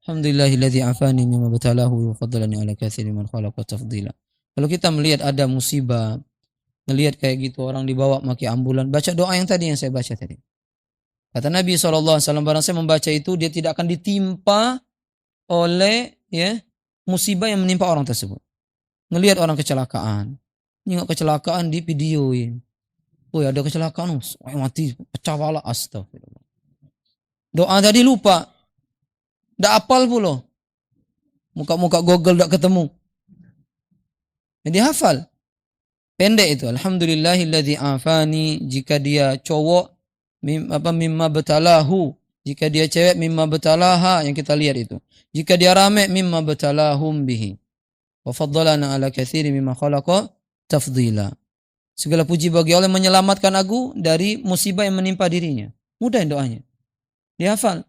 Alhamdulillahilladzi afani mimma batalahu wa faddalani ala katsirin man khalaqa tafdila. Kalau kita melihat ada musibah, melihat kayak gitu orang dibawa pakai ambulan, baca doa yang tadi yang saya baca tadi. Kata Nabi SAW, barang saya membaca itu, dia tidak akan ditimpa oleh musibah yang menimpa orang tersebut. Ngelihat orang kecelakaan, nengok kecelakaan di videoin. Oh ada kecelakaan, mati, pecah pala, astagfirullah. Doa tadi lupa, ndak apal pula. Muka-muka Google ndak ketemu. Jadi hafal. Pendek itu. Alhamdulillahilladzi afani, jika dia cowok mimma batalahu, jika dia cewek mimma batalaha, yang kita lihat itu. Jika dia rame mimma batalahum bihi. Wa faddalana ala katsirin mimma khalaqa tafdila. Segala puji bagi Allah menyelamatkan aku dari musibah yang menimpa dirinya. Mudah doanya. Dihafal.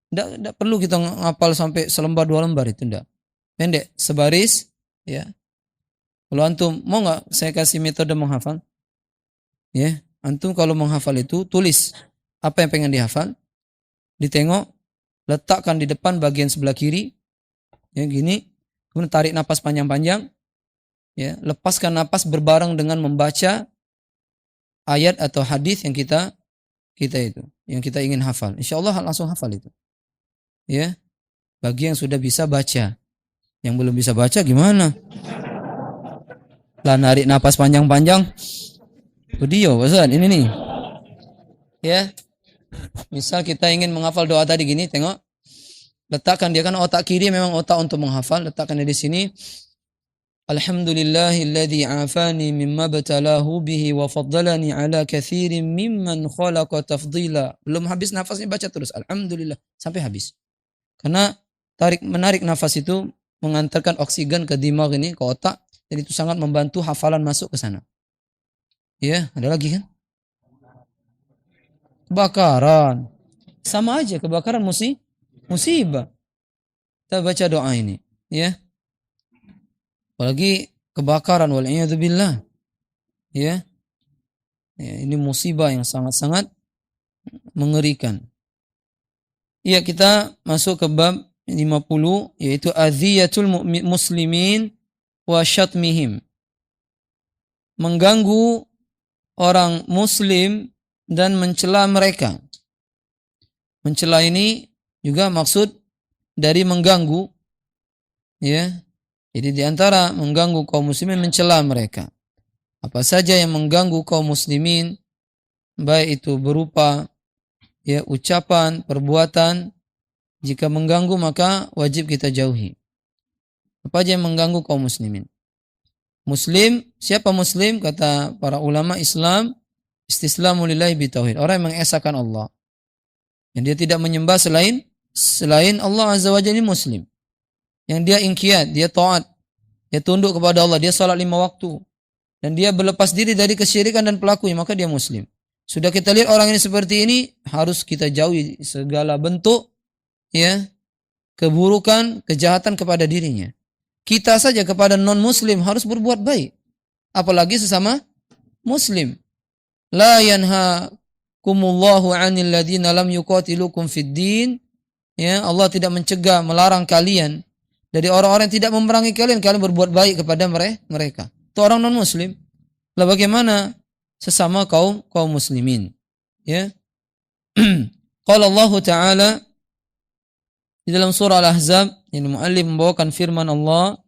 Tidak perlu kita ngapal sampai selembar dua lembar, itu enggak. Pendek, sebaris, ya. Kalau antum mau nggak saya kasih metode menghafal? Ya, antum kalau menghafal itu tulis apa yang pengen dihafal, ditengok, letakkan di depan bagian sebelah kiri, ya gini, kemudian tarik napas panjang-panjang, ya, lepaskan napas berbareng dengan membaca ayat atau hadis yang kita ingin hafal. Insya Allah langsung hafal itu. Ya, bagi yang sudah bisa baca, yang belum bisa baca gimana? Lah narik napas panjang-panjang. Video, Ustaz, ini nih. Ya. Misal kita ingin menghafal doa tadi gini, tengok. Letakkan dia kan otak kiri memang otak untuk menghafal, letakkan di sini. Alhamdulillahilladzi afani mimma batalahu bihi wa faddalani ala katsirin mimman khalaqa tafdila. Belum habis nafasnya baca terus alhamdulillah sampai habis. Karena menarik nafas itu mengantarkan oksigen ke dimag ini, ke otak. Jadi itu sangat membantu hafalan masuk ke sana. Ya, ada lagi kan? Kebakaran. Sama aja, kebakaran musibah. Kita baca doa ini. Ya. Apalagi kebakaran, wal'iyadzubillah. Ya. Ini musibah yang sangat-sangat mengerikan. Ya, kita masuk ke bab 50, yaitu adhiyatul muslimin wa syatmihim, mengganggu orang muslim dan mencela mereka. Mencela ini juga maksud dari mengganggu, ya. Jadi di antara mengganggu kaum muslimin mencela mereka. Apa saja yang mengganggu kaum muslimin, baik itu berupa ucapan, perbuatan, jika mengganggu maka wajib kita jauhi. Apa aja yang mengganggu kaum muslimin? Muslim, siapa muslim? Kata para ulama Islam, istislamu lillahi bitauhid. Orang yang mengesahkan Allah. Yang dia tidak menyembah selain Allah Azza wa Jalla, ini muslim. Yang dia inqiyad, dia taat, dia tunduk kepada Allah, dia salat 5 waktu. Dan dia berlepas diri dari kesyirikan dan pelakunya, maka dia muslim. Sudah kita lihat orang ini seperti ini, harus kita jauhi segala bentuk keburukan, kejahatan kepada dirinya. Kita saja kepada non-muslim harus berbuat baik. Apalagi sesama muslim. La yanhakumullahu 'anil ladzina lam yuqatilukum fid din. Ya, Allah tidak mencegah, melarang kalian dari orang-orang yang tidak memerangi kalian berbuat baik kepada mereka. Itu orang non-muslim. Lah bagaimana sesama kaum muslimin? Ya. Qala Allah Ta'ala di dalam surah Al-Ahzab, yang muallif membawakan firman Allah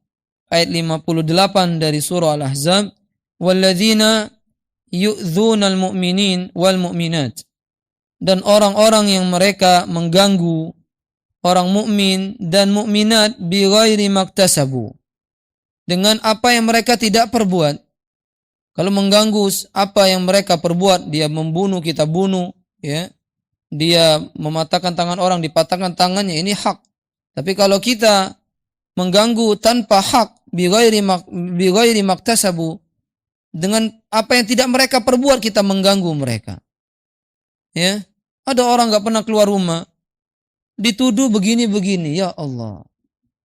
ayat 58 dari surah Al-Ahzab, walladzina yu'dzunal mu'minin wal mu'minat, dan orang-orang yang mereka mengganggu orang mukmin dan mukminat bighairi maktasabu, dengan apa yang mereka tidak perbuat. Kalau mengganggu apa yang mereka perbuat, dia membunuh, kita bunuh, ya. Dia mematahkan tangan orang, dipatahkan tangannya, ini hak. Tapi kalau kita mengganggu tanpa hak, bighairi maktasabu, dengan apa yang tidak mereka perbuat, kita mengganggu mereka. Ya, ada orang nggak pernah keluar rumah, dituduh begini-begini, ya Allah.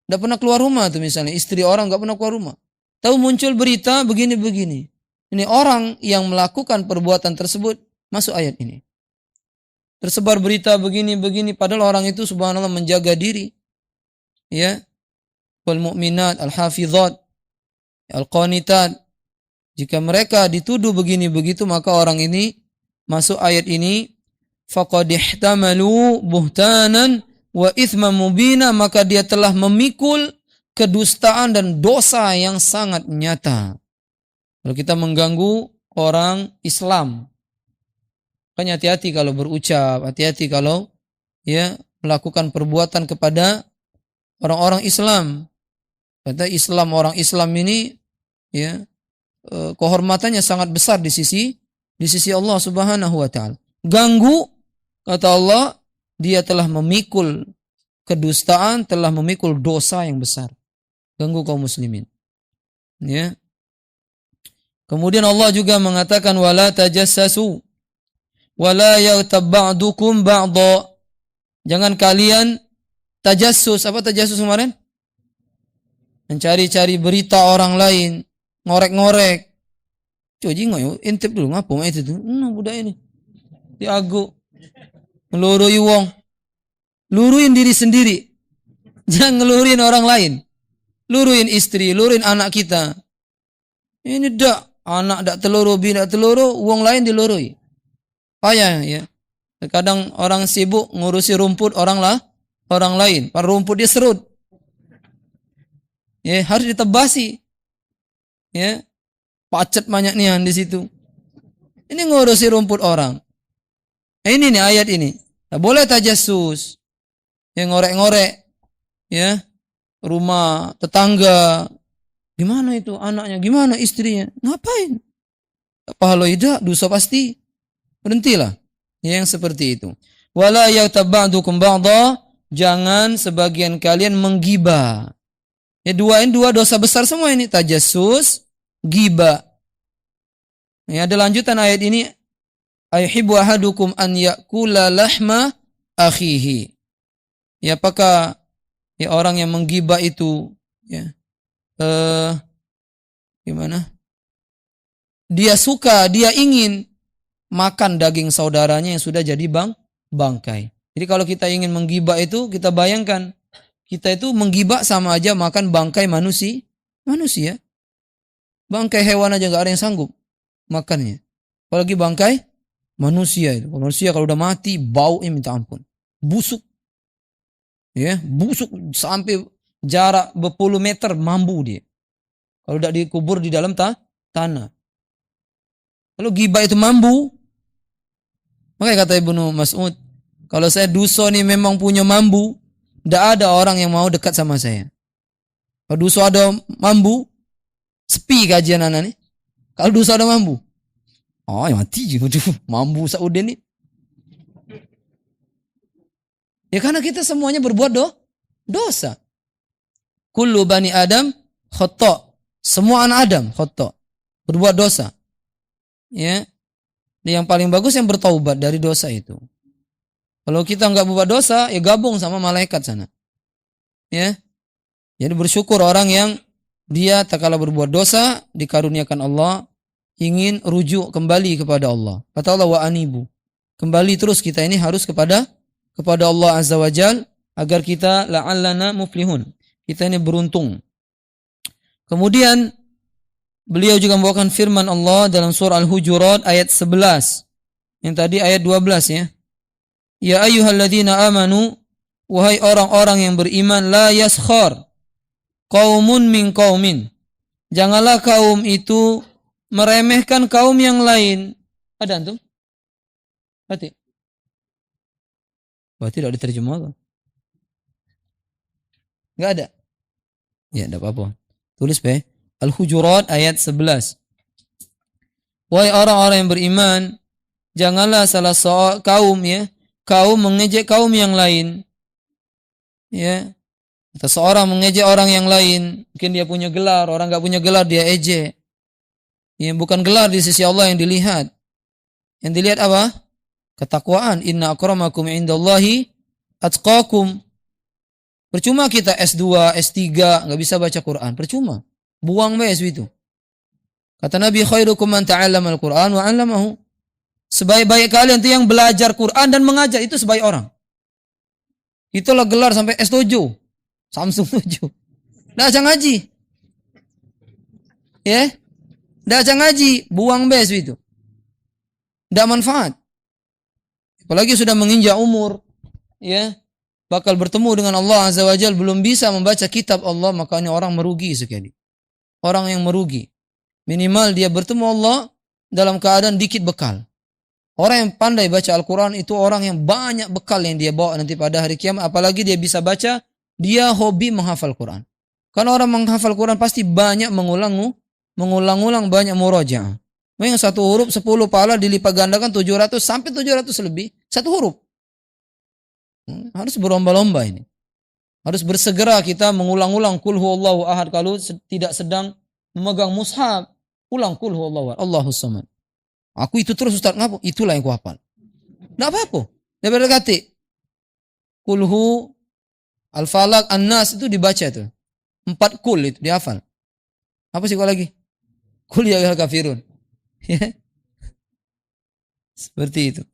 Nggak pernah keluar rumah tuh misalnya, istri orang nggak pernah keluar rumah. Tahu muncul berita begini-begini. Ini orang yang melakukan perbuatan tersebut masuk ayat ini. Tersebar berita begini-begini, padahal orang itu subhanallah menjaga diri. ya, wal mu'minat al-hafizat al-qanitat, jika mereka dituduh begini begitu, maka orang ini masuk ayat ini, faqad ihtamalu buhtanan wa ithman mubina, maka dia telah memikul kedustaan dan dosa yang sangat nyata. Kalau kita mengganggu orang Islam, kan hati-hati kalau berucap, hati-hati kalau ya melakukan perbuatan kepada orang-orang Islam. Kata Islam, orang Islam ini ya kehormatannya sangat besar di sisi Allah Subhanahu wa taala. Ganggu, kata Allah, dia telah memikul kedustaan, telah memikul dosa yang besar. Ganggu kaum muslimin. Ya. Kemudian Allah juga mengatakan wala tajassasu wala yaghtab ba'dukum ba'dha. Jangan kalian tajassus. Apa tajassus kemarin? Mencari-cari berita orang lain, ngorek-ngorek. Coji ngoyo, intip dulu ngapa itu tuh? Budak ini. Diago. Ngelurui wong. Luruin diri sendiri. Jangan ngeluruin orang lain. Luruin istri, luruin anak kita. Ini dak, anak dak teluru, bini dak teluru, wong lain dilurui. Payah ya. Kadang orang sibuk ngurusi rumput orang lain. Par rumput dia serut. Ya, harus ditebasi. Ya. Pacet banyak nian di situ. Ini ngurusi rumput orang. Ini nih ayat ini. Tak boleh tajassus. Yang ngorek-ngorek ya rumah tetangga. Gimana itu anaknya? Gimana istrinya? Ngapain? Pahala tidak, dosa pasti. Berhentilah. Yang seperti itu. Wala yaghtab ba'dukum ba'dha, jangan sebagian kalian menggibah. Ya dua dosa besar semua ini, tajassus, ghibah. Ya ada lanjutan ayat ini, ayuhibbu ahadukum an ya'kula lahma akhihi. Ya apakah ya orang yang menggibah itu ya gimana? Dia suka, dia ingin makan daging saudaranya yang sudah jadi bangkai. Jadi kalau kita ingin menggibah itu, kita bayangkan kita itu menggibah sama aja makan bangkai manusia. Bangkai hewan aja nggak ada yang sanggup makannya. Apalagi bangkai manusia itu. Manusia kalau udah mati baunya minta ampun. Busuk. Ya, busuk sampai jarak berpuluh meter mambu dia. Kalau udah dikubur di dalam tanah. Kalau gibah itu mambu. Makanya kata Ibnu Mas'ud, kalau saya duso nih memang punya mambu, tidak ada orang yang mau dekat sama saya. Kalau duso ada mambu, sepi kajian anak nih. Kalau duso ada mambu, oh ya mati juga mambu Saudi nih. Ya karena kita semuanya berbuat dosa. Kullu bani Adam khata'. Semua anak Adam khata'. Berbuat dosa. Ya. Yang paling bagus yang bertaubat dari dosa itu. Kalau kita nggak berbuat dosa, ya gabung sama malaikat sana. Ya. Jadi bersyukur orang yang dia tak kala berbuat dosa, dikaruniakan Allah, ingin rujuk kembali kepada Allah. Kata Allah, wa anibu. Kembali terus kita ini harus kepada Allah Azza wa Jal, agar kita la'allana muflihun. Kita ini beruntung. Kemudian beliau juga membawakan firman Allah dalam surah Al-Hujurat ayat 11. Yang tadi ayat 12 ya. Ya ayyuhalladzina amanu, wahai orang-orang yang beriman, la yaskhar qaumun min qaumin. Janganlah kaum itu meremehkan kaum yang lain. Ada antum? Berarti tidak diterjemah. Enggak ada. Ya, enggak apa-apa. Tulis be. Al-Hujurat ayat 11. Wahai orang-orang yang beriman, janganlah salah seorang kaum mengejek kaum yang lain. Ya. Atau seorang mengejek orang yang lain, mungkin dia punya gelar, orang enggak punya gelar dia ejek. Ya, bukan gelar di sisi Allah yang dilihat. Yang dilihat apa? Ketakwaan. Inna akramakum indallahi atqakum. Percuma kita S2, S3 enggak bisa baca Quran, percuma. Buang bees itu. Kata Nabi, khairukum man ta'allama al-Quran wa 'allamahu. Sebaik-baik kalian itu yang belajar Quran dan mengajar, itu sebaik orang. Itulah gelar sampai S7. Samsung 7. Nggak aja ngaji. Ya. Nggak aja ngaji. Buang bes itu. Nggak manfaat. Apalagi sudah menginjak umur. Ya. Bakal bertemu dengan Allah Azza wa Jalla. Belum bisa membaca kitab Allah. Makanya orang merugi sekali. Orang yang merugi. Minimal dia bertemu Allah dalam keadaan dikit bekal. Orang yang pandai baca Al-Quran itu orang yang banyak bekal yang dia bawa nanti pada hari kiamat. Apalagi dia bisa baca, dia hobi menghafal Quran. Karena orang menghafal Quran pasti banyak mengulang-ulang banyak murojaah. Yang satu huruf 10 pahala dilipat gandakan 700 sampai 700 lebih. Satu huruf. Harus berlomba-lomba ini. Harus bersegera kita mengulang-ulang Qul huwallahu ahad. Kalau tidak sedang memegang mushaf, ulang Qul huwallahu ahad, Allahus samad. Aku itu terus Ustaz, ngapa? Itulah yang ku hafal. Enggak apa-apa. Daripada kata Kulhu, Al-Falaq, An-Nas itu dibaca itu. 4 kul itu dihafal. Apa sih kau lagi? Kul ya ayyuhal kafirun. Seperti itu.